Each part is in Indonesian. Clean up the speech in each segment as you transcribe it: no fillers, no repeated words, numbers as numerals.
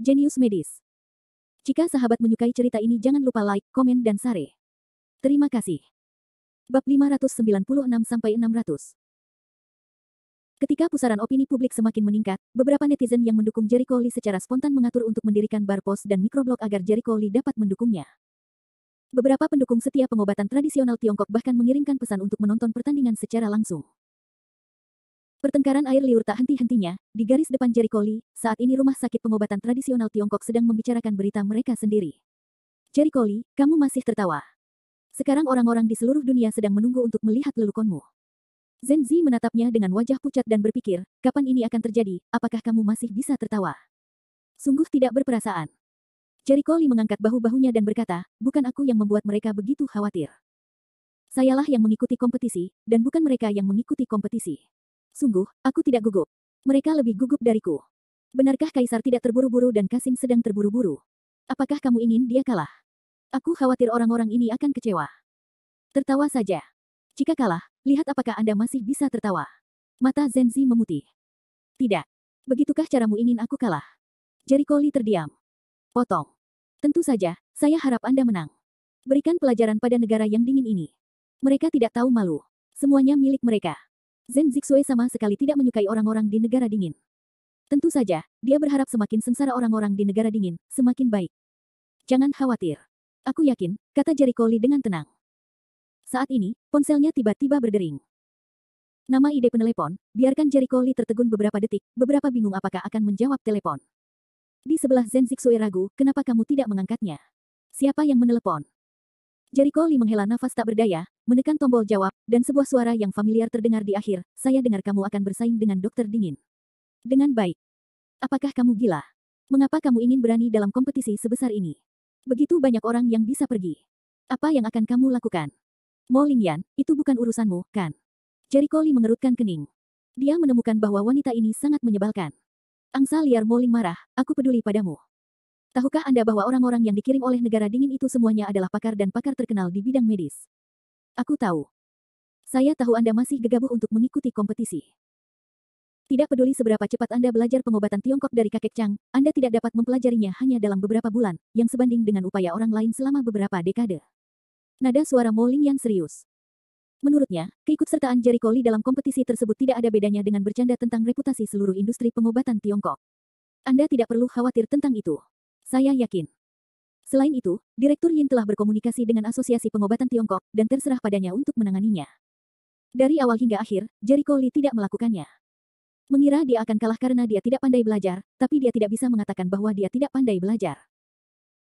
Jenius medis. Jika sahabat menyukai cerita ini jangan lupa like, komen dan share. Terima kasih. Bab 596-600. Ketika pusaran opini publik semakin meningkat, beberapa netizen yang mendukung Jericho Lee secara spontan mengatur untuk mendirikan bar pos dan mikroblog agar Jericho Lee dapat mendukungnya. Beberapa pendukung setia pengobatan tradisional Tiongkok bahkan mengirimkan pesan untuk menonton pertandingan secara langsung. Pertengkaran air liur tak henti-hentinya, di garis depan Jericho Lee, saat ini rumah sakit pengobatan tradisional Tiongkok sedang membicarakan berita mereka sendiri. Jericho Lee, kamu masih tertawa. Sekarang orang-orang di seluruh dunia sedang menunggu untuk melihat lelukonmu. Zhen Zi menatapnya dengan wajah pucat dan berpikir, kapan ini akan terjadi, apakah kamu masih bisa tertawa? Sungguh tidak berperasaan. Jericho Lee mengangkat bahu-bahunya dan berkata, bukan aku yang membuat mereka begitu khawatir. Sayalah yang mengikuti kompetisi, dan bukan mereka yang mengikuti kompetisi. Sungguh, aku tidak gugup. Mereka lebih gugup dariku. Benarkah Kaisar tidak terburu-buru dan Kasim sedang terburu-buru? Apakah kamu ingin dia kalah? Aku khawatir orang-orang ini akan kecewa. Tertawa saja. Jika kalah, lihat apakah Anda masih bisa tertawa. Mata Zhen Zi memutih. Tidak. Begitukah caramu ingin aku kalah? Jericho Lee terdiam. Potong. Tentu saja, saya harap Anda menang. Berikan pelajaran pada negara yang dingin ini. Mereka tidak tahu malu. Semuanya milik mereka. Zhen Zixue sama sekali tidak menyukai orang-orang di negara dingin. Tentu saja, dia berharap semakin sengsara orang-orang di negara dingin, semakin baik. Jangan khawatir. Aku yakin, kata Jericho Lee dengan tenang. Saat ini, ponselnya tiba-tiba berdering. Nama ide penelepon, biarkan Jericho Lee tertegun beberapa detik, beberapa bingung apakah akan menjawab telepon. Di sebelah Zhen Zixue ragu, kenapa kamu tidak mengangkatnya? Siapa yang menelepon? Jericho Lee menghela nafas tak berdaya, menekan tombol jawab, dan sebuah suara yang familiar terdengar di akhir, saya dengar kamu akan bersaing dengan dokter dingin. Dengan baik. Apakah kamu gila? Mengapa kamu ingin berani dalam kompetisi sebesar ini? Begitu banyak orang yang bisa pergi. Apa yang akan kamu lakukan? Mo Lingyan, itu bukan urusanmu, kan? Jericho Lee mengerutkan kening. Dia menemukan bahwa wanita ini sangat menyebalkan. Angsa liar Mo Ling marah, aku peduli padamu. Tahukah Anda bahwa orang-orang yang dikirim oleh negara dingin itu semuanya adalah pakar dan pakar terkenal di bidang medis? Aku tahu. Saya tahu Anda masih gegabah untuk mengikuti kompetisi. Tidak peduli seberapa cepat Anda belajar pengobatan Tiongkok dari kakek Chang, Anda tidak dapat mempelajarinya hanya dalam beberapa bulan, yang sebanding dengan upaya orang lain selama beberapa dekade. Nada suara Mo Lingyan serius. Menurutnya, keikutsertaan Jericho Lee dalam kompetisi tersebut tidak ada bedanya dengan bercanda tentang reputasi seluruh industri pengobatan Tiongkok. Anda tidak perlu khawatir tentang itu. Saya yakin. Selain itu, Direktur Yin telah berkomunikasi dengan Asosiasi Pengobatan Tiongkok, dan terserah padanya untuk menanganinya. Dari awal hingga akhir, Jericho Lee tidak melakukannya. Mengira dia akan kalah karena dia tidak pandai belajar, tapi dia tidak bisa mengatakan bahwa dia tidak pandai belajar.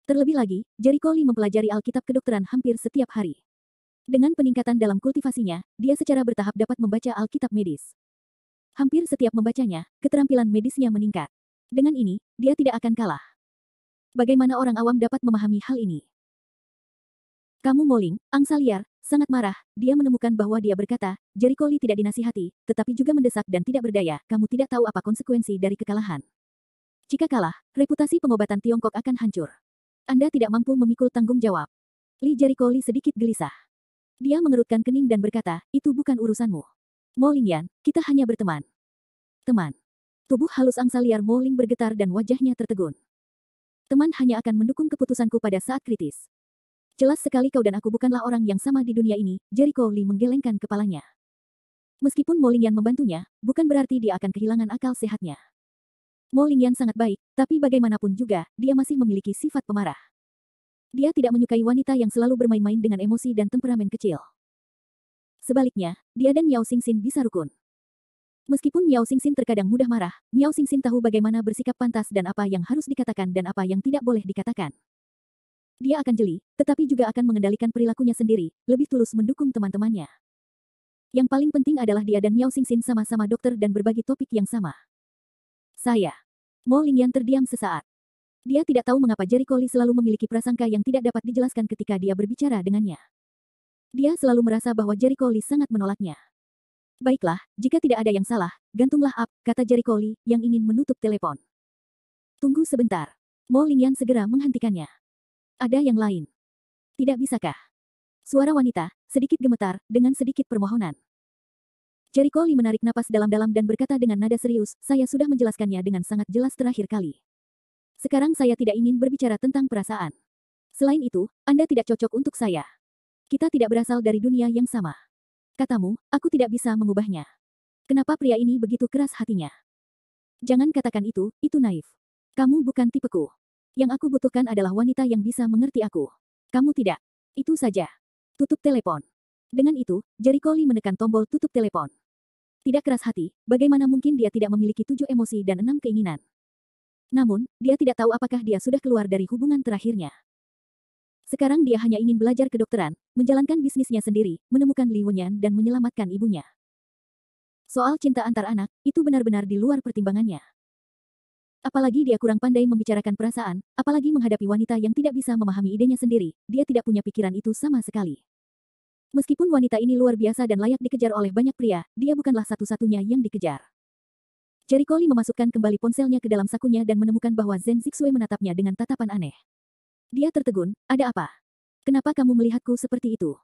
Terlebih lagi, Jericho Lee mempelajari Alkitab kedokteran hampir setiap hari. Dengan peningkatan dalam kultivasinya, dia secara bertahap dapat membaca Alkitab medis. Hampir setiap membacanya, keterampilan medisnya meningkat. Dengan ini, dia tidak akan kalah. Bagaimana orang awam dapat memahami hal ini? Kamu Mo Ling, angsa liar, sangat marah, dia menemukan bahwa dia berkata, Jericho Lee tidak dinasihati, tetapi juga mendesak dan tidak berdaya, kamu tidak tahu apa konsekuensi dari kekalahan. Jika kalah, reputasi pengobatan Tiongkok akan hancur. Anda tidak mampu memikul tanggung jawab. Li Jericho Lee sedikit gelisah. Dia mengerutkan kening dan berkata, itu bukan urusanmu. Mo Lingyan, kita hanya berteman. Teman. Tubuh halus angsa liar Mo Ling bergetar dan wajahnya tertegun. Teman hanya akan mendukung keputusanku pada saat kritis. Jelas sekali kau dan aku bukanlah orang yang sama di dunia ini, Jericho Lee menggelengkan kepalanya. Meskipun Mo Lingyan membantunya, bukan berarti dia akan kehilangan akal sehatnya. Mo Lingyan sangat baik, tapi bagaimanapun juga, dia masih memiliki sifat pemarah. Dia tidak menyukai wanita yang selalu bermain-main dengan emosi dan temperamen kecil. Sebaliknya, dia dan Miao Xingxin bisa rukun. Meskipun Miao Xingxin terkadang mudah marah, Miao Xingxin tahu bagaimana bersikap pantas dan apa yang harus dikatakan dan apa yang tidak boleh dikatakan. Dia akan jeli, tetapi juga akan mengendalikan perilakunya sendiri, lebih tulus mendukung teman-temannya. Yang paling penting adalah dia dan Miao Xingxin sama-sama dokter dan berbagi topik yang sama. Saya. Mo Lingyan terdiam sesaat. Dia tidak tahu mengapa Jericho Lee selalu memiliki prasangka yang tidak dapat dijelaskan ketika dia berbicara dengannya. Dia selalu merasa bahwa Jericho Lee sangat menolaknya. Baiklah, jika tidak ada yang salah, gantunglah up, kata Jericho Lee, yang ingin menutup telepon. Tunggu sebentar. Mo Lingyan segera menghentikannya. Ada yang lain. Tidak bisakah? Suara wanita, sedikit gemetar, dengan sedikit permohonan. Jericho Lee menarik napas dalam-dalam dan berkata dengan nada serius, saya sudah menjelaskannya dengan sangat jelas terakhir kali. Sekarang saya tidak ingin berbicara tentang perasaan. Selain itu, Anda tidak cocok untuk saya. Kita tidak berasal dari dunia yang sama. Katamu, aku tidak bisa mengubahnya. Kenapa pria ini begitu keras hatinya? Jangan katakan itu naif. Kamu bukan tipeku. Yang aku butuhkan adalah wanita yang bisa mengerti aku. Kamu tidak. Itu saja. Tutup telepon. Dengan itu, Jericho Lee menekan tombol tutup telepon. Tidak keras hati, bagaimana mungkin dia tidak memiliki 7 emosi dan 6 keinginan. Namun, dia tidak tahu apakah dia sudah keluar dari hubungan terakhirnya. Sekarang dia hanya ingin belajar kedokteran, menjalankan bisnisnya sendiri, menemukan Li Wenyan dan menyelamatkan ibunya. Soal cinta antar anak, itu benar-benar di luar pertimbangannya. Apalagi dia kurang pandai membicarakan perasaan, apalagi menghadapi wanita yang tidak bisa memahami idenya sendiri, dia tidak punya pikiran itu sama sekali. Meskipun wanita ini luar biasa dan layak dikejar oleh banyak pria, dia bukanlah satu-satunya yang dikejar. Jericho Lee memasukkan kembali ponselnya ke dalam sakunya dan menemukan bahwa Zhen Zixue menatapnya dengan tatapan aneh. Dia tertegun, ada apa? Kenapa kamu melihatku seperti itu?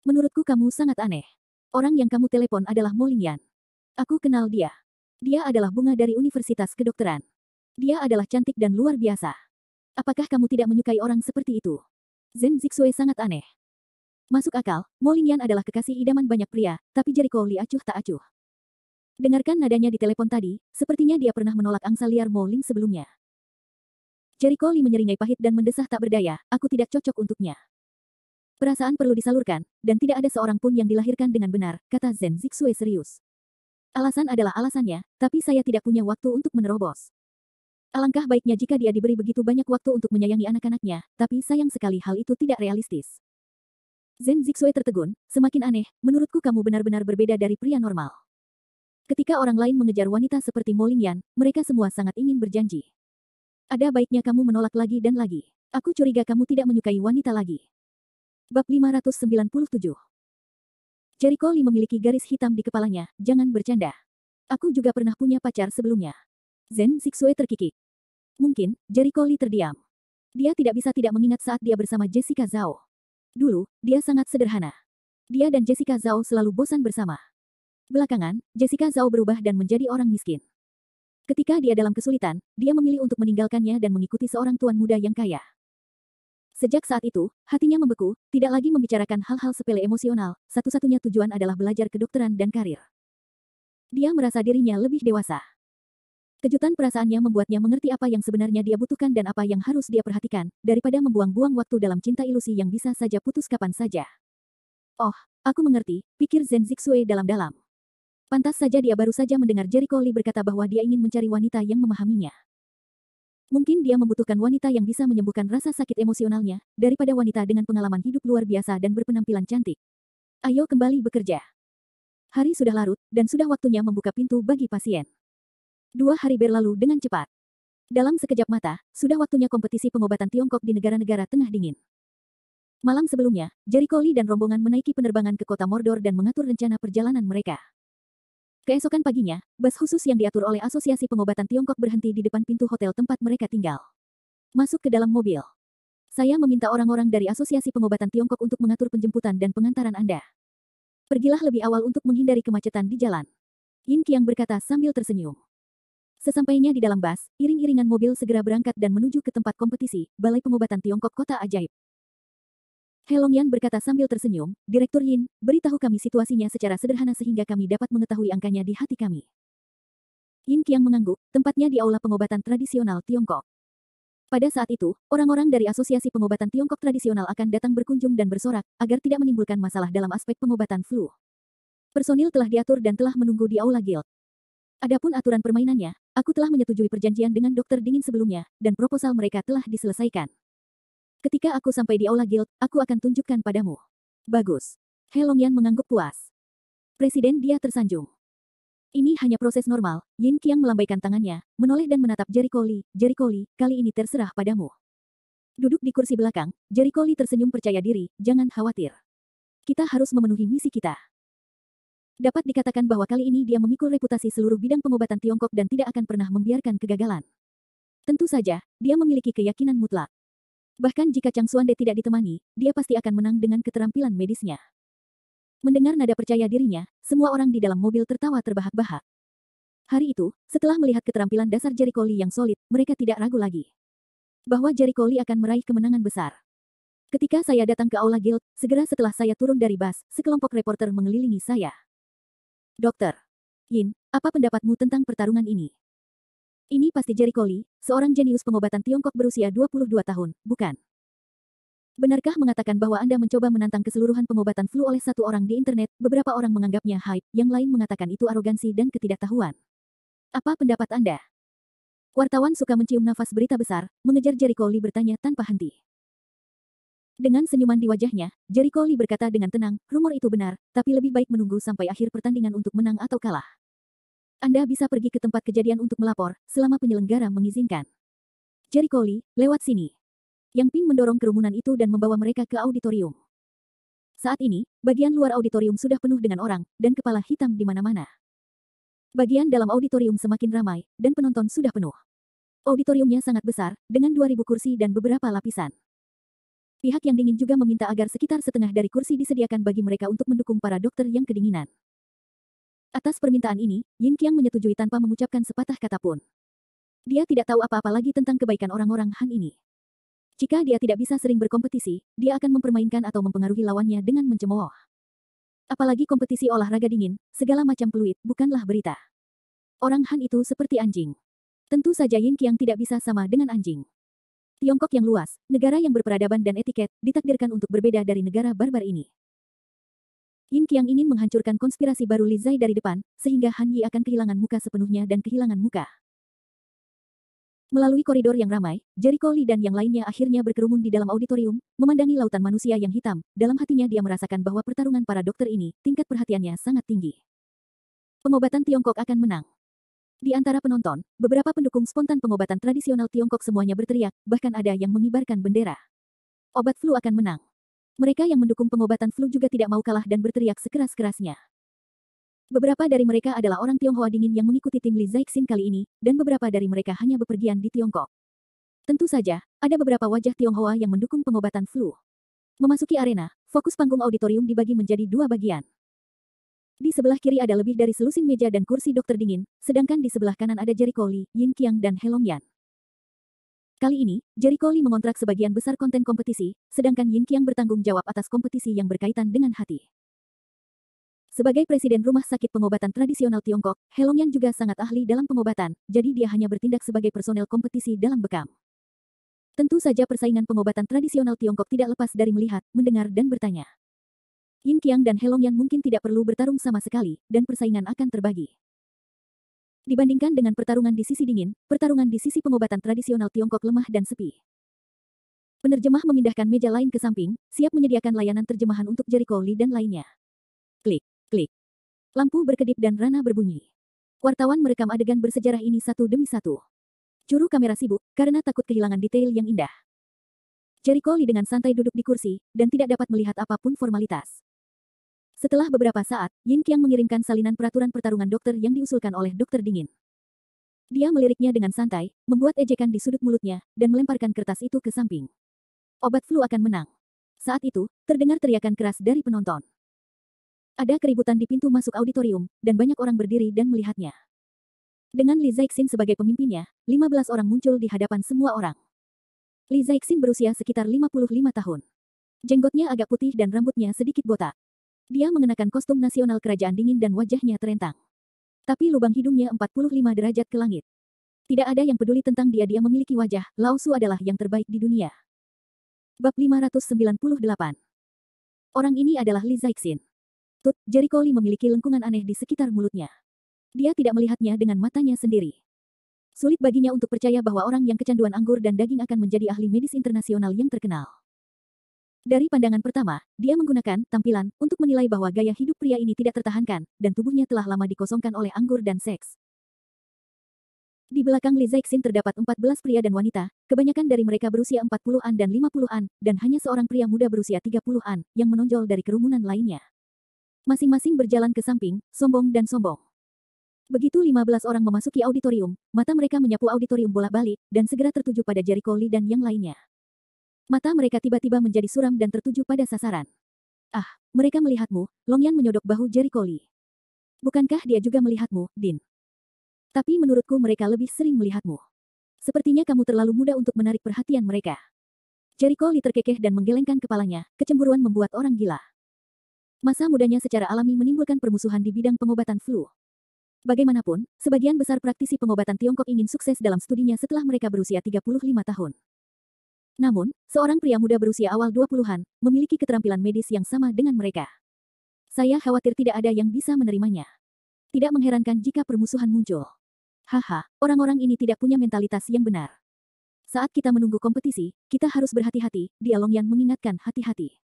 Menurutku kamu sangat aneh. Orang yang kamu telepon adalah Mo Lingyan. Aku kenal dia. Dia adalah bunga dari Universitas Kedokteran. Dia adalah cantik dan luar biasa. Apakah kamu tidak menyukai orang seperti itu? Zhen Zixue sangat aneh. Masuk akal, Mo Lingyan adalah kekasih idaman banyak pria, tapi Jericho Lee acuh tak acuh. Dengarkan nadanya di telepon tadi, sepertinya dia pernah menolak angsa liar Mo Ling sebelumnya. Jericho Lee menyeringai pahit dan mendesah tak berdaya, aku tidak cocok untuknya. Perasaan perlu disalurkan, dan tidak ada seorang pun yang dilahirkan dengan benar, kata Zhen Zixue serius. Alasan adalah alasannya, tapi saya tidak punya waktu untuk menerobos. Alangkah baiknya jika dia diberi begitu banyak waktu untuk menyayangi anak-anaknya, tapi sayang sekali hal itu tidak realistis. Zhen Zixue tertegun, semakin aneh, menurutku kamu benar-benar berbeda dari pria normal. Ketika orang lain mengejar wanita seperti Mo Lingyan, mereka semua sangat ingin berjanji. Ada baiknya kamu menolak lagi dan lagi. Aku curiga kamu tidak menyukai wanita lagi. Bab 597. Jericho Lee memiliki garis hitam di kepalanya, jangan bercanda. Aku juga pernah punya pacar sebelumnya. Zhen Zixue terkikik. Mungkin, Jericho Lee terdiam. Dia tidak bisa tidak mengingat saat dia bersama Jessica Zhao. Dulu, dia sangat sederhana. Dia dan Jessica Zhao selalu bosan bersama. Belakangan, Jessica Zhao berubah dan menjadi orang miskin. Ketika dia dalam kesulitan, dia memilih untuk meninggalkannya dan mengikuti seorang tuan muda yang kaya. Sejak saat itu, hatinya membeku, tidak lagi membicarakan hal-hal sepele emosional, satu-satunya tujuan adalah belajar kedokteran dan karir. Dia merasa dirinya lebih dewasa. Kejutan perasaannya membuatnya mengerti apa yang sebenarnya dia butuhkan dan apa yang harus dia perhatikan, daripada membuang-buang waktu dalam cinta ilusi yang bisa saja putus kapan saja. Oh, aku mengerti, pikir Zhen Zixue dalam-dalam. Pantas saja dia baru saja mendengar Jericho Lee berkata bahwa dia ingin mencari wanita yang memahaminya. Mungkin dia membutuhkan wanita yang bisa menyembuhkan rasa sakit emosionalnya, daripada wanita dengan pengalaman hidup luar biasa dan berpenampilan cantik. Ayo kembali bekerja. Hari sudah larut, dan sudah waktunya membuka pintu bagi pasien. 2 hari berlalu dengan cepat. Dalam sekejap mata, sudah waktunya kompetisi pengobatan Tiongkok di negara-negara tengah dingin. Malam sebelumnya, Jericho Lee dan rombongan menaiki penerbangan ke kota Mordor dan mengatur rencana perjalanan mereka. Keesokan paginya, bus khusus yang diatur oleh Asosiasi Pengobatan Tiongkok berhenti di depan pintu hotel tempat mereka tinggal. Masuk ke dalam mobil. Saya meminta orang-orang dari Asosiasi Pengobatan Tiongkok untuk mengatur penjemputan dan pengantaran Anda. Pergilah lebih awal untuk menghindari kemacetan di jalan. Yin Qiang berkata sambil tersenyum. Sesampainya di dalam bus, iring-iringan mobil segera berangkat dan menuju ke tempat kompetisi, Balai Pengobatan Tiongkok Kota Ajaib. He Longyan berkata sambil tersenyum, Direktur Yin, beritahu kami situasinya secara sederhana sehingga kami dapat mengetahui angkanya di hati kami. Yin Qiang mengangguk, tempatnya di Aula Pengobatan Tradisional Tiongkok. Pada saat itu, orang-orang dari Asosiasi Pengobatan Tiongkok Tradisional akan datang berkunjung dan bersorak, agar tidak menimbulkan masalah dalam aspek pengobatan flu. Personil telah diatur dan telah menunggu di Aula Guild. Adapun aturan permainannya, aku telah menyetujui perjanjian dengan dokter dingin sebelumnya, dan proposal mereka telah diselesaikan. Ketika aku sampai di Aula Guild, aku akan tunjukkan padamu. Bagus. He Longyan mengangguk puas. Presiden dia tersanjung. Ini hanya proses normal, Yin Qiang melambaikan tangannya, menoleh dan menatap Jericho Lee. Jericho Lee, kali ini terserah padamu. Duduk di kursi belakang, Jericho Lee tersenyum percaya diri, jangan khawatir. Kita harus memenuhi misi kita. Dapat dikatakan bahwa kali ini dia memikul reputasi seluruh bidang pengobatan Tiongkok dan tidak akan pernah membiarkan kegagalan. Tentu saja, dia memiliki keyakinan mutlak. Bahkan jika Chang Xuande tidak ditemani, dia pasti akan menang dengan keterampilan medisnya. Mendengar nada percaya dirinya, semua orang di dalam mobil tertawa terbahak-bahak. Hari itu, setelah melihat keterampilan dasar Jericho Lee yang solid, mereka tidak ragu lagi. bahwa Jericho Lee akan meraih kemenangan besar. Ketika saya datang ke Aula Guild, segera setelah saya turun dari bus, sekelompok reporter mengelilingi saya. Dokter Yin, apa pendapatmu tentang pertarungan ini? Ini pasti Jericho Lee, seorang jenius pengobatan Tiongkok berusia 22 tahun, bukan? Benarkah mengatakan bahwa Anda mencoba menantang keseluruhan pengobatan flu oleh satu orang di internet? Beberapa orang menganggapnya hype, yang lain mengatakan itu arogansi dan ketidaktahuan. Apa pendapat Anda? Wartawan suka mencium nafas berita besar, mengejar Jericho Lee bertanya tanpa henti. Dengan senyuman di wajahnya, Jericho Lee berkata dengan tenang, rumor itu benar, tapi lebih baik menunggu sampai akhir pertandingan untuk menang atau kalah. Anda bisa pergi ke tempat kejadian untuk melapor, selama penyelenggara mengizinkan. Jericho Lee, lewat sini. Yang Ping mendorong kerumunan itu dan membawa mereka ke auditorium. Saat ini, bagian luar auditorium sudah penuh dengan orang, dan kepala hitam di mana-mana. Bagian dalam auditorium semakin ramai, dan penonton sudah penuh. Auditoriumnya sangat besar, dengan 2.000 kursi dan beberapa lapisan. Pihak yang dingin juga meminta agar sekitar setengah dari kursi disediakan bagi mereka untuk mendukung para dokter yang kedinginan. Atas permintaan ini, Yin Qiang menyetujui tanpa mengucapkan sepatah kata pun. Dia tidak tahu apa-apa lagi tentang kebaikan orang-orang Han ini. Jika dia tidak bisa sering berkompetisi, dia akan mempermainkan atau mempengaruhi lawannya dengan mencemooh. Apalagi kompetisi olahraga dingin, segala macam peluit, bukanlah berita. Orang Han itu seperti anjing. Tentu saja Yin Qiang tidak bisa sama dengan anjing. Tiongkok yang luas, negara yang berperadaban dan etiket, ditakdirkan untuk berbeda dari negara barbar ini. Yin Qiang ingin menghancurkan konspirasi baru Li Zai dari depan, sehingga Han Yi akan kehilangan muka sepenuhnya dan kehilangan muka. Melalui koridor yang ramai, Jericho Lee dan yang lainnya akhirnya berkerumun di dalam auditorium, memandangi lautan manusia yang hitam. Dalam hatinya dia merasakan bahwa pertarungan para dokter ini, tingkat perhatiannya sangat tinggi. Pengobatan Tiongkok akan menang. Di antara penonton, beberapa pendukung spontan pengobatan tradisional Tiongkok semuanya berteriak, bahkan ada yang mengibarkan bendera. Obat flu akan menang. Mereka yang mendukung pengobatan flu juga tidak mau kalah dan berteriak sekeras-kerasnya. Beberapa dari mereka adalah orang Tionghoa dingin yang mengikuti tim Li Zixin kali ini, dan beberapa dari mereka hanya bepergian di Tiongkok. Tentu saja, ada beberapa wajah Tionghoa yang mendukung pengobatan flu. Memasuki arena, fokus panggung auditorium dibagi menjadi dua bagian. Di sebelah kiri ada lebih dari selusin meja dan kursi dokter dingin, sedangkan di sebelah kanan ada Jericho Lee, Yin Qiang dan He Longyan. Kali ini, Jericho Lee mengontrak sebagian besar konten kompetisi, sedangkan Yin Qiang bertanggung jawab atas kompetisi yang berkaitan dengan hati. Sebagai presiden rumah sakit pengobatan tradisional Tiongkok, He Longyan juga sangat ahli dalam pengobatan, jadi dia hanya bertindak sebagai personel kompetisi dalam bekam. Tentu saja persaingan pengobatan tradisional Tiongkok tidak lepas dari melihat, mendengar dan bertanya. Yin Qiang dan He Longyan mungkin tidak perlu bertarung sama sekali, dan persaingan akan terbagi. Dibandingkan dengan pertarungan di sisi dingin, pertarungan di sisi pengobatan tradisional Tiongkok lemah dan sepi. Penerjemah memindahkan meja lain ke samping, siap menyediakan layanan terjemahan untuk Jericho Lee dan lainnya. Klik. Klik. Lampu berkedip dan Rana berbunyi. Wartawan merekam adegan bersejarah ini satu demi satu. Juru kamera sibuk, karena takut kehilangan detail yang indah. Jericho Lee dengan santai duduk di kursi, dan tidak dapat melihat apapun formalitas. Setelah beberapa saat, Yin Qiang mengirimkan salinan peraturan pertarungan dokter yang diusulkan oleh dokter dingin. Dia meliriknya dengan santai, membuat ejekan di sudut mulutnya, dan melemparkan kertas itu ke samping. Obat flu akan menang. Saat itu, terdengar teriakan keras dari penonton. Ada keributan di pintu masuk auditorium, dan banyak orang berdiri dan melihatnya. Dengan Li Zixin sebagai pemimpinnya, 15 orang muncul di hadapan semua orang. Li Zixin berusia sekitar 55 tahun. Jenggotnya agak putih dan rambutnya sedikit botak. Dia mengenakan kostum nasional kerajaan dingin dan wajahnya terentang. Tapi lubang hidungnya 45 derajat ke langit. Tidak ada yang peduli tentang dia memiliki wajah, Lao Su adalah yang terbaik di dunia. Bab 598. Orang ini adalah Li Zixin. Jericho Lee memiliki lengkungan aneh di sekitar mulutnya. Dia tidak melihatnya dengan matanya sendiri. Sulit baginya untuk percaya bahwa orang yang kecanduan anggur dan daging akan menjadi ahli medis internasional yang terkenal. Dari pandangan pertama, dia menggunakan tampilan untuk menilai bahwa gaya hidup pria ini tidak tertahankan, dan tubuhnya telah lama dikosongkan oleh anggur dan seks. Di belakang Li Zixin terdapat 14 pria dan wanita, kebanyakan dari mereka berusia 40-an dan 50-an, dan hanya seorang pria muda berusia 30-an, yang menonjol dari kerumunan lainnya. Masing-masing berjalan ke samping, sombong dan sombong. Begitu 15 orang memasuki auditorium, mata mereka menyapu auditorium bolak-balik, dan segera tertuju pada Jericho Lee dan yang lainnya. Mata mereka tiba-tiba menjadi suram dan tertuju pada sasaran. Ah, mereka melihatmu, Longyan menyodok bahu Jericho Lee. Bukankah dia juga melihatmu, Din? Tapi menurutku mereka lebih sering melihatmu. Sepertinya kamu terlalu muda untuk menarik perhatian mereka. Jericho Lee terkekeh dan menggelengkan kepalanya, kecemburuan membuat orang gila. Masa mudanya secara alami menimbulkan permusuhan di bidang pengobatan flu. Bagaimanapun, sebagian besar praktisi pengobatan Tiongkok ingin sukses dalam studinya setelah mereka berusia 35 tahun. Namun, seorang pria muda berusia awal 20-an, memiliki keterampilan medis yang sama dengan mereka. Saya khawatir tidak ada yang bisa menerimanya. Tidak mengherankan jika permusuhan muncul. Haha, orang-orang ini tidak punya mentalitas yang benar. Saat kita menunggu kompetisi, kita harus berhati-hati, dia Longyan mengingatkan hati-hati.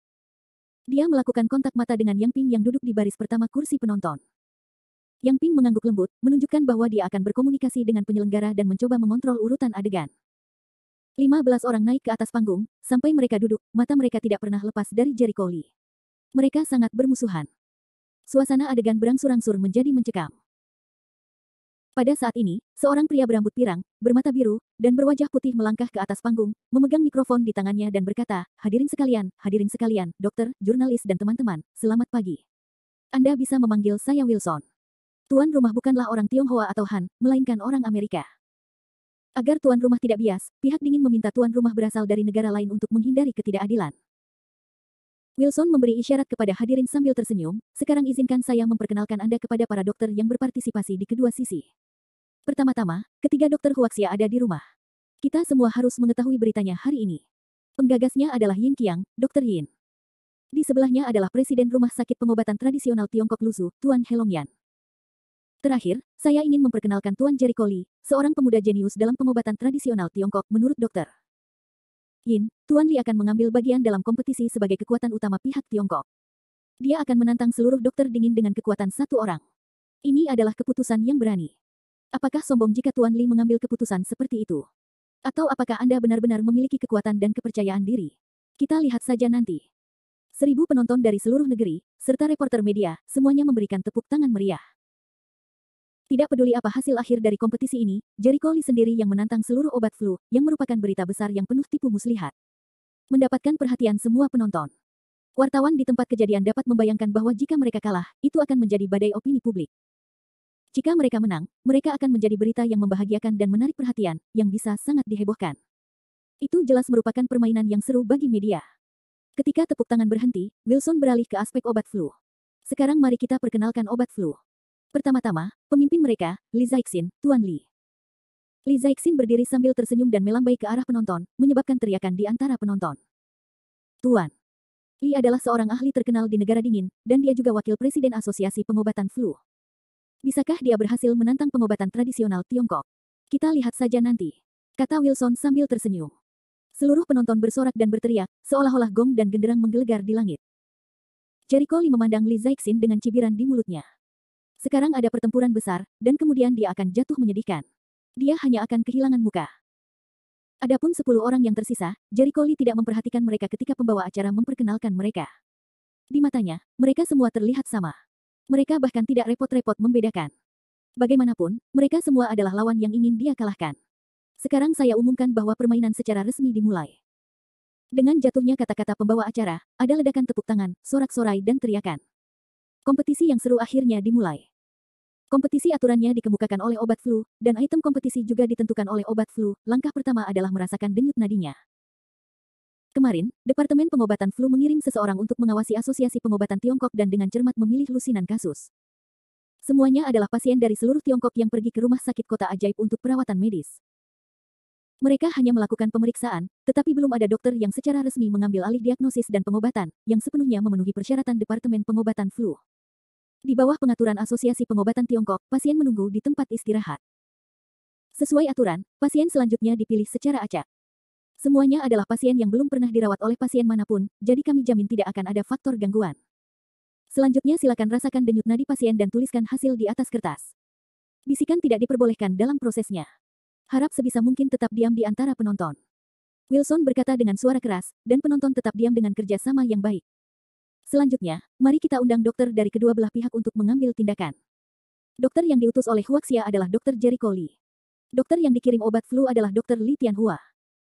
Dia melakukan kontak mata dengan Yang Ping yang duduk di baris pertama kursi penonton. Yang Ping mengangguk lembut, menunjukkan bahwa dia akan berkomunikasi dengan penyelenggara dan mencoba mengontrol urutan adegan. 15 orang naik ke atas panggung, sampai mereka duduk, mata mereka tidak pernah lepas dari Jericho Lee. Mereka sangat bermusuhan. Suasana adegan berangsur-angsur menjadi mencekam. Pada saat ini, seorang pria berambut pirang, bermata biru, dan berwajah putih melangkah ke atas panggung, memegang mikrofon di tangannya dan berkata, hadirin sekalian, dokter, jurnalis dan teman-teman, selamat pagi. Anda bisa memanggil saya Wilson. Tuan rumah bukanlah orang Tionghoa atau Han, melainkan orang Amerika. Agar tuan rumah tidak bias, pihak dingin meminta tuan rumah berasal dari negara lain untuk menghindari ketidakadilan. Wilson memberi isyarat kepada hadirin sambil tersenyum, sekarang izinkan saya memperkenalkan Anda kepada para dokter yang berpartisipasi di kedua sisi. Pertama-tama, ketiga dokter Huaxia ada di rumah. Kita semua harus mengetahui beritanya hari ini. Penggagasnya adalah Yin Qiang, Dr. Yin. Di sebelahnya adalah Presiden Rumah Sakit Pengobatan Tradisional Tiongkok Luzu, Tuan He Longyan. Terakhir, saya ingin memperkenalkan Tuan Jericho Lee, seorang pemuda jenius dalam pengobatan tradisional Tiongkok menurut dokter Yin. Tuan Lee akan mengambil bagian dalam kompetisi sebagai kekuatan utama pihak Tiongkok. Dia akan menantang seluruh dokter dingin dengan kekuatan satu orang. Ini adalah keputusan yang berani. Apakah sombong jika Tuan Lee mengambil keputusan seperti itu? Atau apakah Anda benar-benar memiliki kekuatan dan kepercayaan diri? Kita lihat saja nanti. 1000 penonton dari seluruh negeri, serta reporter media, semuanya memberikan tepuk tangan meriah. Tidak peduli apa hasil akhir dari kompetisi ini, Jericho Lee sendiri yang menantang seluruh obat flu, yang merupakan berita besar yang penuh tipu muslihat. Mendapatkan perhatian semua penonton. Wartawan di tempat kejadian dapat membayangkan bahwa jika mereka kalah, itu akan menjadi badai opini publik. Jika mereka menang, mereka akan menjadi berita yang membahagiakan dan menarik perhatian, yang bisa sangat dihebohkan. Itu jelas merupakan permainan yang seru bagi media. Ketika tepuk tangan berhenti, Wilson beralih ke aspek obat flu. Sekarang mari kita perkenalkan obat flu. Pertama-tama, pemimpin mereka, Li Zixin, Tuan Lee. Li Zixin berdiri sambil tersenyum dan melambai ke arah penonton, menyebabkan teriakan di antara penonton. Tuan Lee adalah seorang ahli terkenal di negara dingin, dan dia juga wakil presiden Asosiasi Pengobatan Flu. Bisakah dia berhasil menantang pengobatan tradisional Tiongkok? Kita lihat saja nanti, kata Wilson sambil tersenyum. Seluruh penonton bersorak dan berteriak, seolah-olah gong dan genderang menggelegar di langit. Jericho Lee memandang Li Zixin dengan cibiran di mulutnya. Sekarang ada pertempuran besar, dan kemudian dia akan jatuh menyedihkan. Dia hanya akan kehilangan muka. Adapun 10 orang yang tersisa, Jericho Lee tidak memperhatikan mereka ketika pembawa acara memperkenalkan mereka. Di matanya, mereka semua terlihat sama. Mereka bahkan tidak repot-repot membedakan. Bagaimanapun, mereka semua adalah lawan yang ingin dia kalahkan. Sekarang saya umumkan bahwa permainan secara resmi dimulai. Dengan jatuhnya kata-kata pembawa acara, ada ledakan tepuk tangan, sorak-sorai dan teriakan. Kompetisi yang seru akhirnya dimulai. Kompetisi aturannya dikemukakan oleh obat flu, dan item kompetisi juga ditentukan oleh obat flu. Langkah pertama adalah merasakan denyut nadinya. Kemarin, Departemen Pengobatan Flu mengirim seseorang untuk mengawasi Asosiasi Pengobatan Tiongkok dan dengan cermat memilih lusinan kasus. Semuanya adalah pasien dari seluruh Tiongkok yang pergi ke rumah sakit kota ajaib untuk perawatan medis. Mereka hanya melakukan pemeriksaan, tetapi belum ada dokter yang secara resmi mengambil alih diagnosis dan pengobatan, yang sepenuhnya memenuhi persyaratan Departemen Pengobatan Flu. Di bawah pengaturan Asosiasi Pengobatan Tiongkok, pasien menunggu di tempat istirahat. Sesuai aturan, pasien selanjutnya dipilih secara acak. Semuanya adalah pasien yang belum pernah dirawat oleh pasien manapun, jadi kami jamin tidak akan ada faktor gangguan. Selanjutnya silakan rasakan denyut nadi pasien dan tuliskan hasil di atas kertas. Bisikan tidak diperbolehkan dalam prosesnya. Harap sebisa mungkin tetap diam di antara penonton. Wilson berkata dengan suara keras, dan penonton tetap diam dengan kerja sama yang baik. Selanjutnya, mari kita undang dokter dari kedua belah pihak untuk mengambil tindakan. Dokter yang diutus oleh Huaxia adalah Dr. Jericho Lee. Dokter yang dikirim obat flu adalah Dr. Li Tianhua.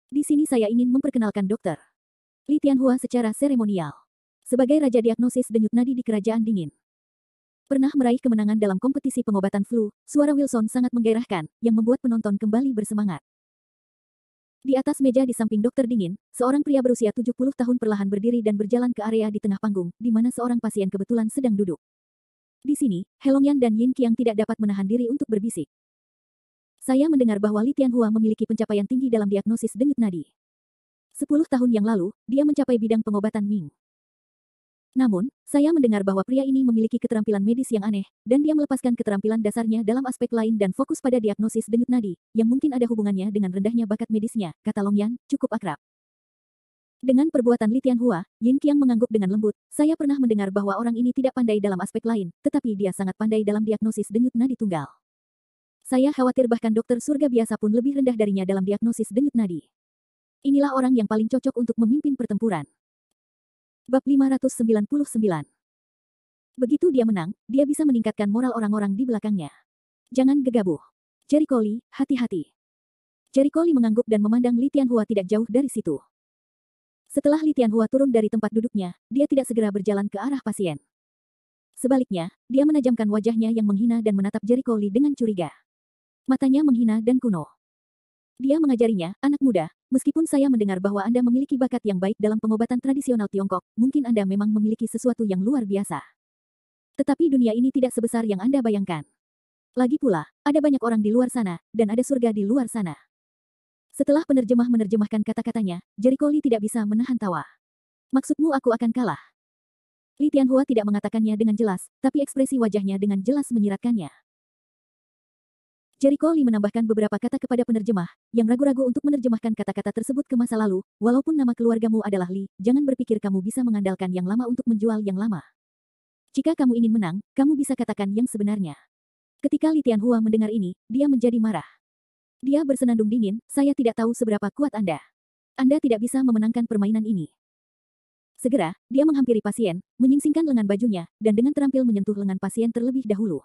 Di sini saya ingin memperkenalkan Dr. Li Tianhua secara seremonial. Sebagai Raja Diagnosis Denyut Nadi di Kerajaan Dingin. Pernah meraih kemenangan dalam kompetisi pengobatan flu, suara Wilson sangat menggairahkan, yang membuat penonton kembali bersemangat. Di atas meja di samping dokter dingin, seorang pria berusia 70 tahun perlahan berdiri dan berjalan ke area di tengah panggung, di mana seorang pasien kebetulan sedang duduk. Di sini, Helongyan dan Yin Qiang tidak dapat menahan diri untuk berbisik. Saya mendengar bahwa Li Tianhua memiliki pencapaian tinggi dalam diagnosis denyut nadi. 10 tahun yang lalu, dia mencapai bidang pengobatan Ming. Namun, saya mendengar bahwa pria ini memiliki keterampilan medis yang aneh, dan dia melepaskan keterampilan dasarnya dalam aspek lain dan fokus pada diagnosis denyut nadi, yang mungkin ada hubungannya dengan rendahnya bakat medisnya, kata Long Yan, cukup akrab. Dengan perbuatan Li Tianhua, Yin Qiang mengangguk dengan lembut, saya pernah mendengar bahwa orang ini tidak pandai dalam aspek lain, tetapi dia sangat pandai dalam diagnosis denyut nadi tunggal. Saya khawatir bahkan dokter surga biasa pun lebih rendah darinya dalam diagnosis denyut nadi. Inilah orang yang paling cocok untuk memimpin pertempuran. Bab 599. Begitu dia menang, dia bisa meningkatkan moral orang-orang di belakangnya. Jangan gegabah. Jericho Lee, hati-hati. Jericho Lee mengangguk dan memandang Li Tianhua tidak jauh dari situ. Setelah Li Tianhua turun dari tempat duduknya, dia tidak segera berjalan ke arah pasien. Sebaliknya, dia menajamkan wajahnya yang menghina dan menatap Jericho Lee dengan curiga. Matanya menghina dan kuno. Dia mengajarinya, anak muda, meskipun saya mendengar bahwa Anda memiliki bakat yang baik dalam pengobatan tradisional Tiongkok, mungkin Anda memang memiliki sesuatu yang luar biasa. Tetapi dunia ini tidak sebesar yang Anda bayangkan. Lagi pula, ada banyak orang di luar sana, dan ada surga di luar sana. Setelah penerjemah menerjemahkan kata-katanya, Jericho Lee tidak bisa menahan tawa. Maksudmu aku akan kalah? Li Tianhua tidak mengatakannya dengan jelas, tapi ekspresi wajahnya dengan jelas menyiratkannya. Jericho Lee menambahkan beberapa kata kepada penerjemah, yang ragu-ragu untuk menerjemahkan kata-kata tersebut ke masa lalu, walaupun nama keluargamu adalah Lee, jangan berpikir kamu bisa mengandalkan yang lama untuk menjual yang lama. Jika kamu ingin menang, kamu bisa katakan yang sebenarnya. Ketika Li Tianhua mendengar ini, dia menjadi marah. Dia bersenandung dingin, saya tidak tahu seberapa kuat Anda. Anda tidak bisa memenangkan permainan ini. Segera, dia menghampiri pasien, menyingsingkan lengan bajunya, dan dengan terampil menyentuh lengan pasien terlebih dahulu.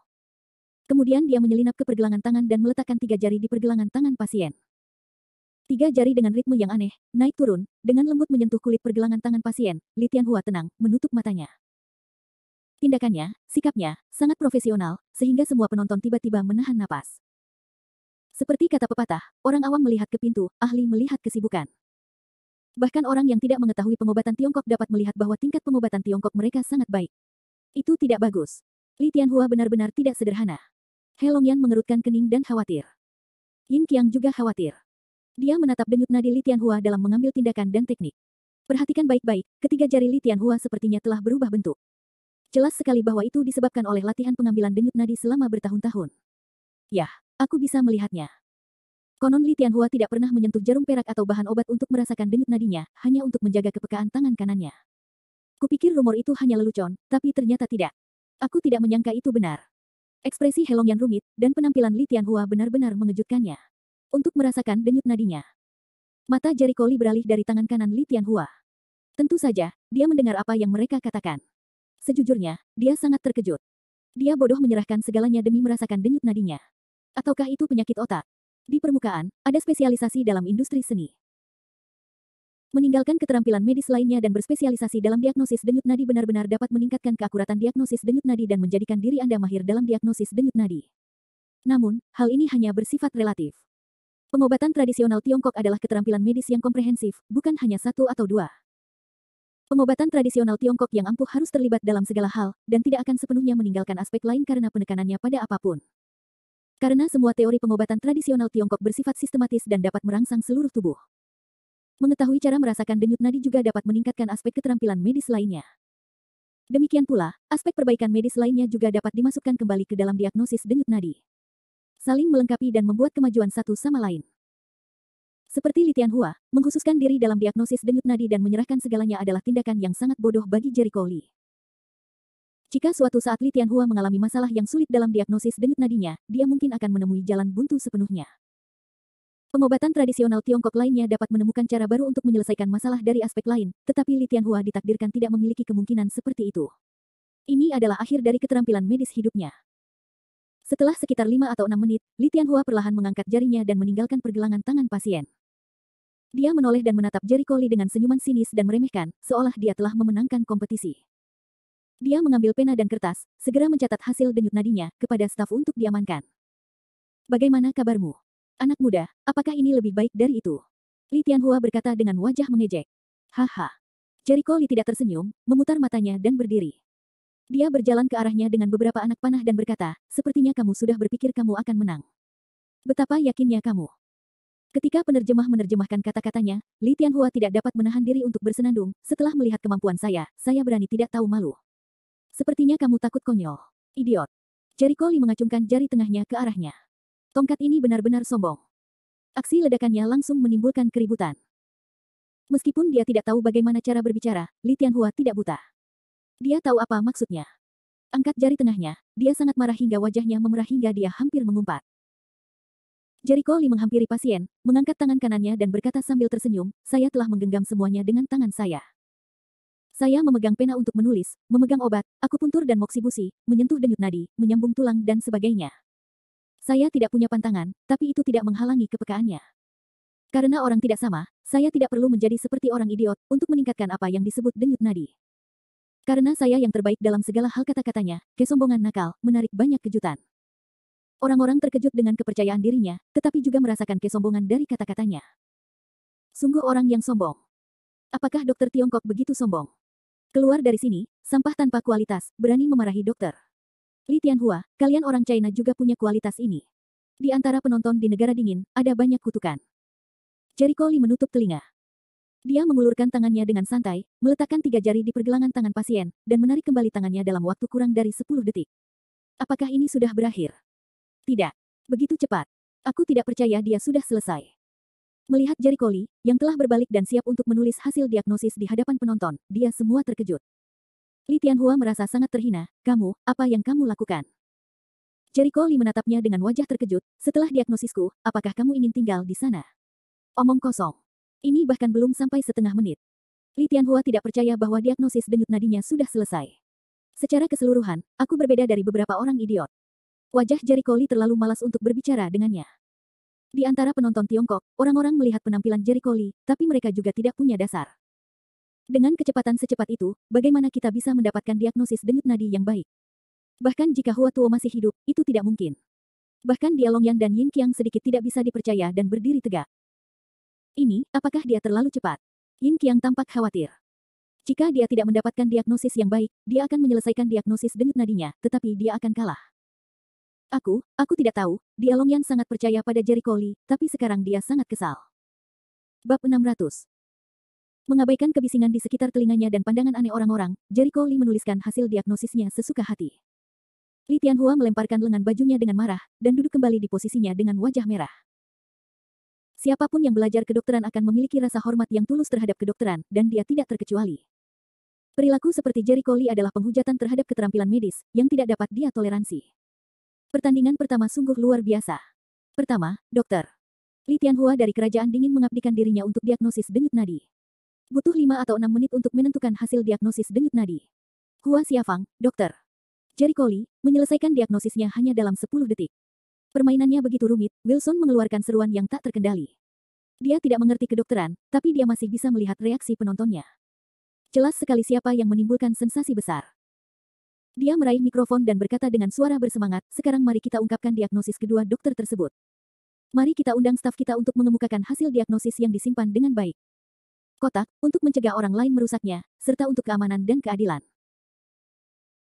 Kemudian dia menyelinap ke pergelangan tangan dan meletakkan 3 jari di pergelangan tangan pasien. 3 jari dengan ritme yang aneh, naik turun, dengan lembut menyentuh kulit pergelangan tangan pasien. Li Tianhua tenang, menutup matanya. Tindakannya, sikapnya, sangat profesional, sehingga semua penonton tiba-tiba menahan napas. Seperti kata pepatah, orang awam melihat ke pintu, ahli melihat kesibukan. Bahkan orang yang tidak mengetahui pengobatan Tiongkok dapat melihat bahwa tingkat pengobatan Tiongkok mereka sangat baik. Itu tidak bagus. Li Tianhua benar-benar tidak sederhana. He Longyan mengerutkan kening dan khawatir. Yin Qiang juga khawatir. Dia menatap denyut nadi Li Tianhua dalam mengambil tindakan dan teknik. Perhatikan baik-baik, ketiga jari Li Tianhua sepertinya telah berubah bentuk. Jelas sekali bahwa itu disebabkan oleh latihan pengambilan denyut nadi selama bertahun-tahun. Yah, aku bisa melihatnya. Konon Li Tianhua tidak pernah menyentuh jarum perak atau bahan obat untuk merasakan denyut nadinya, hanya untuk menjaga kepekaan tangan kanannya. Kupikir rumor itu hanya lelucon, tapi ternyata tidak. Aku tidak menyangka itu benar. Ekspresi He Longyan rumit, dan penampilan Li Tianhua benar-benar mengejutkannya. Untuk merasakan denyut nadinya. Mata Jericho Lee beralih dari tangan kanan Li Tianhua. Tentu saja, dia mendengar apa yang mereka katakan. Sejujurnya, dia sangat terkejut. Dia bodoh menyerahkan segalanya demi merasakan denyut nadinya. Ataukah itu penyakit otak? Di permukaan, ada spesialisasi dalam industri seni. Meninggalkan keterampilan medis lainnya dan berspesialisasi dalam diagnosis denyut nadi benar-benar dapat meningkatkan keakuratan diagnosis denyut nadi dan menjadikan diri Anda mahir dalam diagnosis denyut nadi. Namun, hal ini hanya bersifat relatif. Pengobatan tradisional Tiongkok adalah keterampilan medis yang komprehensif, bukan hanya satu atau dua. Pengobatan tradisional Tiongkok yang ampuh harus terlibat dalam segala hal, dan tidak akan sepenuhnya meninggalkan aspek lain karena penekanannya pada apapun. Karena semua teori pengobatan tradisional Tiongkok bersifat sistematis dan dapat merangsang seluruh tubuh. Mengetahui cara merasakan denyut nadi juga dapat meningkatkan aspek keterampilan medis lainnya. Demikian pula, aspek perbaikan medis lainnya juga dapat dimasukkan kembali ke dalam diagnosis denyut nadi. Saling melengkapi dan membuat kemajuan satu sama lain. Seperti Li Tianhua, mengkhususkan diri dalam diagnosis denyut nadi dan menyerahkan segalanya adalah tindakan yang sangat bodoh bagi Jericho Lee. Jika suatu saat Li Tianhua mengalami masalah yang sulit dalam diagnosis denyut nadinya, dia mungkin akan menemui jalan buntu sepenuhnya. Pengobatan tradisional Tiongkok lainnya dapat menemukan cara baru untuk menyelesaikan masalah dari aspek lain, tetapi Li Tianhua ditakdirkan tidak memiliki kemungkinan seperti itu. Ini adalah akhir dari keterampilan medis hidupnya. Setelah sekitar 5 atau 6 menit, Li Tianhua perlahan mengangkat jarinya dan meninggalkan pergelangan tangan pasien. Dia menoleh dan menatap Jericho Lee dengan senyuman sinis dan meremehkan, seolah dia telah memenangkan kompetisi. Dia mengambil pena dan kertas, segera mencatat hasil denyut nadinya kepada staf untuk diamankan. Bagaimana kabarmu? Anak muda, apakah ini lebih baik dari itu? Li Tianhua berkata dengan wajah mengejek. Haha. Jericho Li tidak tersenyum, memutar matanya dan berdiri. Dia berjalan ke arahnya dengan beberapa anak panah dan berkata, sepertinya kamu sudah berpikir kamu akan menang. Betapa yakinnya kamu. Ketika penerjemah menerjemahkan kata-katanya, Li Tianhua tidak dapat menahan diri untuk bersenandung. Setelah melihat kemampuan saya berani tidak tahu malu. Sepertinya kamu takut konyol. Idiot. Jericho Li mengacungkan jari tengahnya ke arahnya. Tongkat ini benar-benar sombong. Aksi ledakannya langsung menimbulkan keributan. Meskipun dia tidak tahu bagaimana cara berbicara, Li Tianhua tidak buta. Dia tahu apa maksudnya. Angkat jari tengahnya, dia sangat marah hingga wajahnya memerah hingga dia hampir mengumpat. Jericho Li menghampiri pasien, mengangkat tangan kanannya dan berkata sambil tersenyum, saya telah menggenggam semuanya dengan tangan saya. Saya memegang pena untuk menulis, memegang obat, akupuntur dan moksibusi, menyentuh denyut nadi, menyambung tulang dan sebagainya. Saya tidak punya pantangan, tapi itu tidak menghalangi kepekaannya. Karena orang tidak sama, saya tidak perlu menjadi seperti orang idiot untuk meningkatkan apa yang disebut denyut nadi. Karena saya yang terbaik dalam segala hal kata-katanya, kesombongan nakal, menarik banyak kejutan. Orang-orang terkejut dengan kepercayaan dirinya, tetapi juga merasakan kesombongan dari kata-katanya. Sungguh orang yang sombong. Apakah dokter Tiongkok begitu sombong? Keluar dari sini, sampah tanpa kualitas, berani memarahi dokter. Li Tianhua, kalian orang China juga punya kualitas ini. Di antara penonton di negara dingin, ada banyak kutukan. Jericho Li menutup telinga. Dia mengulurkan tangannya dengan santai, meletakkan 3 jari di pergelangan tangan pasien, dan menarik kembali tangannya dalam waktu kurang dari 10 detik. Apakah ini sudah berakhir? Tidak. Begitu cepat. Aku tidak percaya dia sudah selesai. Melihat Jericho Li, yang telah berbalik dan siap untuk menulis hasil diagnosis di hadapan penonton, dia semua terkejut. Li Tianhua merasa sangat terhina, kamu, apa yang kamu lakukan? Jericho Li menatapnya dengan wajah terkejut, setelah diagnosisku, apakah kamu ingin tinggal di sana? Omong kosong. Ini bahkan belum sampai setengah menit. Li Tianhua tidak percaya bahwa diagnosis denyut nadinya sudah selesai. Secara keseluruhan, aku berbeda dari beberapa orang idiot. Wajah Jericho Li terlalu malas untuk berbicara dengannya. Di antara penonton Tiongkok, orang-orang melihat penampilan Jericho Li, tapi mereka juga tidak punya dasar. Dengan kecepatan secepat itu, bagaimana kita bisa mendapatkan diagnosis denyut nadi yang baik? Bahkan jika Hua Tuo masih hidup, itu tidak mungkin. Bahkan Dia Longyan dan Yin Qiang sedikit tidak bisa dipercaya dan berdiri tegak. Ini, apakah dia terlalu cepat? Yin Qiang tampak khawatir. Jika dia tidak mendapatkan diagnosis yang baik, dia akan menyelesaikan diagnosis denyut nadinya, tetapi dia akan kalah. Aku tidak tahu, Dia Longyan sangat percaya pada Jericho Li, tapi sekarang dia sangat kesal. Bab 600. Mengabaikan kebisingan di sekitar telinganya dan pandangan aneh orang-orang, Jericho Li menuliskan hasil diagnosisnya sesuka hati. Li Tianhua melemparkan lengan bajunya dengan marah, dan duduk kembali di posisinya dengan wajah merah. Siapapun yang belajar kedokteran akan memiliki rasa hormat yang tulus terhadap kedokteran, dan dia tidak terkecuali. Perilaku seperti Jericho Li adalah penghujatan terhadap keterampilan medis, yang tidak dapat dia toleransi. Pertandingan pertama sungguh luar biasa. Pertama, dokter. Li Tianhua dari kerajaan dingin mengabdikan dirinya untuk diagnosis denyut nadi. Butuh 5 atau 6 menit untuk menentukan hasil diagnosis denyut nadi. Hua Xiafang, dokter. Jericho Li, menyelesaikan diagnosisnya hanya dalam 10 detik. Permainannya begitu rumit, Wilson mengeluarkan seruan yang tak terkendali. Dia tidak mengerti kedokteran, tapi dia masih bisa melihat reaksi penontonnya. Jelas sekali siapa yang menimbulkan sensasi besar. Dia meraih mikrofon dan berkata dengan suara bersemangat, sekarang mari kita ungkapkan diagnosis kedua dokter tersebut. Mari kita undang staf kita untuk mengemukakan hasil diagnosis yang disimpan dengan baik. Kotak, untuk mencegah orang lain merusaknya, serta untuk keamanan dan keadilan.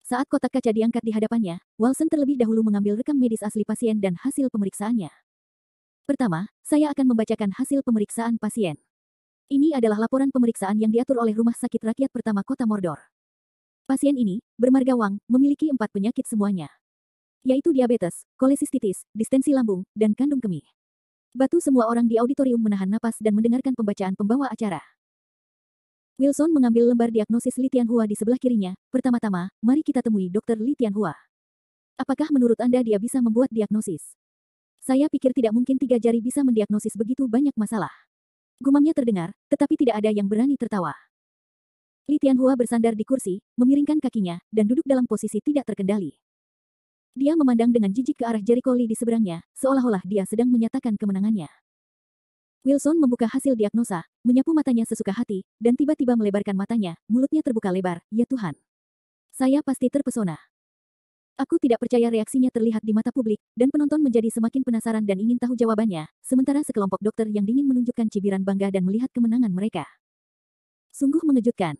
Saat kotak kaca diangkat di hadapannya, Wilson terlebih dahulu mengambil rekam medis asli pasien dan hasil pemeriksaannya. Pertama, saya akan membacakan hasil pemeriksaan pasien. Ini adalah laporan pemeriksaan yang diatur oleh Rumah Sakit Rakyat Pertama Kota Mordor. Pasien ini, bermarga Wang, memiliki 4 penyakit semuanya. Yaitu diabetes, kolesistitis, distensi lambung, dan kandung kemih. Batu semua orang di auditorium menahan napas dan mendengarkan pembacaan pembawa acara. Wilson mengambil lembar diagnosis Li Tianhua di sebelah kirinya. Pertama-tama, mari kita temui Dr. Li Tianhua. Apakah menurut Anda dia bisa membuat diagnosis? Saya pikir tidak mungkin 3 jari bisa mendiagnosis begitu banyak masalah. Gumamnya terdengar, tetapi tidak ada yang berani tertawa. Li Tianhua bersandar di kursi, memiringkan kakinya, dan duduk dalam posisi tidak terkendali. Dia memandang dengan jijik ke arah Jericho Li di seberangnya, seolah-olah dia sedang menyatakan kemenangannya. Wilson membuka hasil diagnosa, menyapu matanya sesuka hati, dan tiba-tiba melebarkan matanya, mulutnya terbuka lebar, ya Tuhan. Saya pasti terpesona. Aku tidak percaya reaksinya terlihat di mata publik, dan penonton menjadi semakin penasaran dan ingin tahu jawabannya, sementara sekelompok dokter yang dingin menunjukkan cibiran bangga dan melihat kemenangan mereka. Sungguh mengejutkan.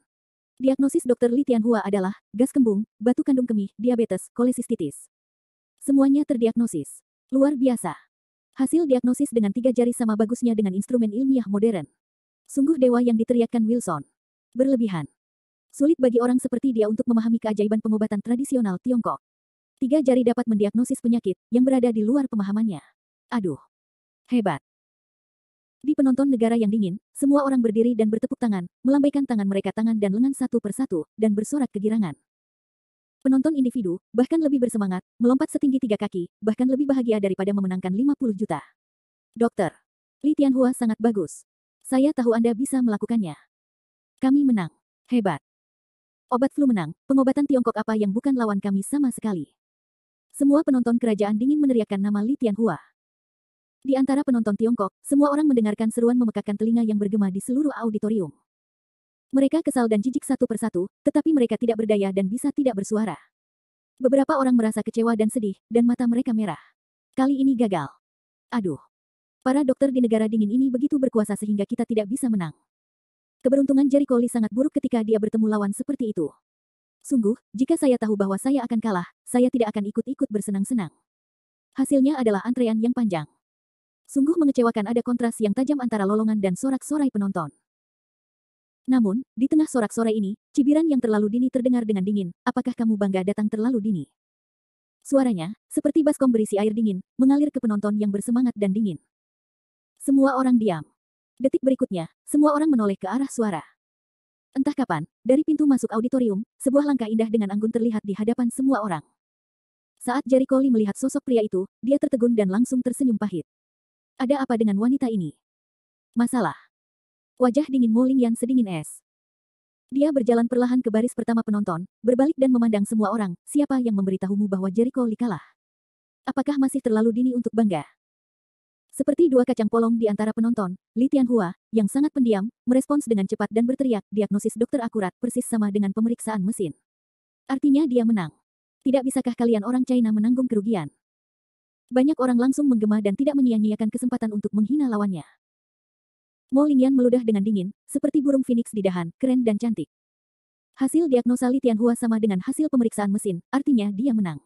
Diagnosis Dr. Li Tianhua adalah gas kembung, batu kandung kemih, diabetes, kolesistitis. Semuanya terdiagnosis. Luar biasa. Hasil diagnosis dengan 3 jari sama bagusnya dengan instrumen ilmiah modern. Sungguh dewa yang diteriakkan Wilson. Berlebihan. Sulit bagi orang seperti dia untuk memahami keajaiban pengobatan tradisional Tiongkok. 3 jari dapat mendiagnosis penyakit yang berada di luar pemahamannya. Aduh. Hebat. Di penonton negara yang dingin, semua orang berdiri dan bertepuk tangan, melambaikan tangan mereka tangan dan lengan satu persatu, dan bersorak kegirangan. Penonton individu, bahkan lebih bersemangat, melompat setinggi 3 kaki, bahkan lebih bahagia daripada memenangkan 50 juta. Dokter. Li Tianhua sangat bagus. Saya tahu Anda bisa melakukannya. Kami menang. Hebat. Obat flu menang, pengobatan Tiongkok apa yang bukan lawan kami sama sekali. Semua penonton kerajaan dingin meneriakkan nama Li Tianhua. Di antara penonton Tiongkok, semua orang mendengarkan seruan memekakkan telinga yang bergema di seluruh auditorium. Mereka kesal dan jijik satu persatu, tetapi mereka tidak berdaya dan bisa tidak bersuara. Beberapa orang merasa kecewa dan sedih, dan mata mereka merah. Kali ini gagal. Aduh. Para dokter di negara dingin ini begitu berkuasa sehingga kita tidak bisa menang. Keberuntungan Jericho Lee sangat buruk ketika dia bertemu lawan seperti itu. Sungguh, jika saya tahu bahwa saya akan kalah, saya tidak akan ikut-ikut bersenang-senang. Hasilnya adalah antrean yang panjang. Sungguh mengecewakan ada kontras yang tajam antara lolongan dan sorak-sorai penonton. Namun, di tengah sorak-sorai ini, cibiran yang terlalu dini terdengar dengan dingin, apakah kamu bangga datang terlalu dini? Suaranya, seperti baskom berisi air dingin, mengalir ke penonton yang bersemangat dan dingin. Semua orang diam. Detik berikutnya, semua orang menoleh ke arah suara. Entah kapan, dari pintu masuk auditorium, sebuah langkah indah dengan anggun terlihat di hadapan semua orang. Saat Jericho Lee melihat sosok pria itu, dia tertegun dan langsung tersenyum pahit. Ada apa dengan wanita ini? Masalah. Wajah dingin Mo Lingyan sedingin es. Dia berjalan perlahan ke baris pertama penonton, berbalik dan memandang semua orang, siapa yang memberitahumu bahwa Jericho Lee kalah? Apakah masih terlalu dini untuk bangga? Seperti 2 kacang polong di antara penonton, Li Tianhua, yang sangat pendiam, merespons dengan cepat dan berteriak, diagnosis dokter akurat, persis sama dengan pemeriksaan mesin. Artinya dia menang. Tidak bisakah kalian orang China menanggung kerugian? Banyak orang langsung menggema dan tidak menyia-nyiakan kesempatan untuk menghina lawannya. Mo Lingyan meludah dengan dingin, seperti burung phoenix di dahan, keren dan cantik. Hasil diagnosa Li Tianhua sama dengan hasil pemeriksaan mesin, artinya dia menang.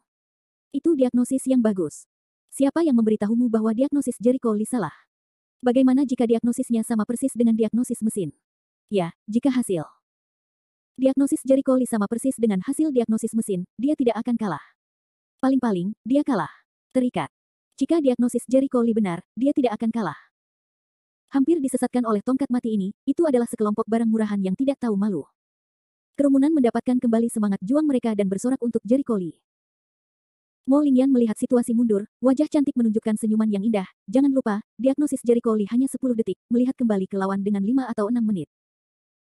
Itu diagnosis yang bagus. Siapa yang memberitahumu bahwa diagnosis Jericho Lee salah? Bagaimana jika diagnosisnya sama persis dengan diagnosis mesin? Ya, jika hasil diagnosis Jericho Lee sama persis dengan hasil diagnosis mesin, dia tidak akan kalah. Paling-paling, dia kalah. Terikat. Jika diagnosis Jericho Lee benar, dia tidak akan kalah. Hampir disesatkan oleh tongkat mati ini, itu adalah sekelompok barang murahan yang tidak tahu malu. Kerumunan mendapatkan kembali semangat juang mereka dan bersorak untuk Jericho Lee. Mo Lingyan melihat situasi mundur, wajah cantik menunjukkan senyuman yang indah. Jangan lupa, diagnosis Jericho Lee hanya 10 detik, melihat kembali ke lawan dengan 5 atau 6 menit.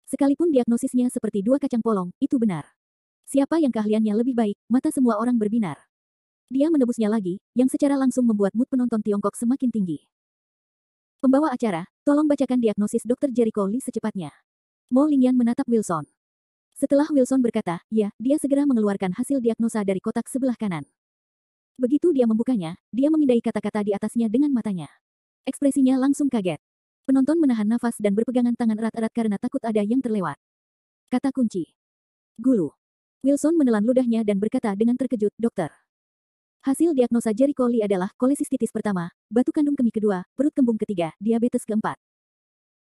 Sekalipun diagnosisnya seperti 2 kacang polong, itu benar. Siapa yang keahliannya lebih baik, mata semua orang berbinar. Dia menebusnya lagi, yang secara langsung membuat mood penonton Tiongkok semakin tinggi. Pembawa acara, tolong bacakan diagnosis Dr. Jericho Lee secepatnya. Mo Lingyan menatap Wilson. Setelah Wilson berkata, ya, dia segera mengeluarkan hasil diagnosa dari kotak sebelah kanan. Begitu dia membukanya, dia memindai kata-kata di atasnya dengan matanya. Ekspresinya langsung kaget. Penonton menahan nafas dan berpegangan tangan erat-erat karena takut ada yang terlewat. Kata kunci. Gulu. Wilson menelan ludahnya dan berkata dengan terkejut, dokter. Hasil diagnosa Jericho Lee adalah kolesistitis pertama, batu kandung kemih kedua, perut kembung ketiga, diabetes keempat.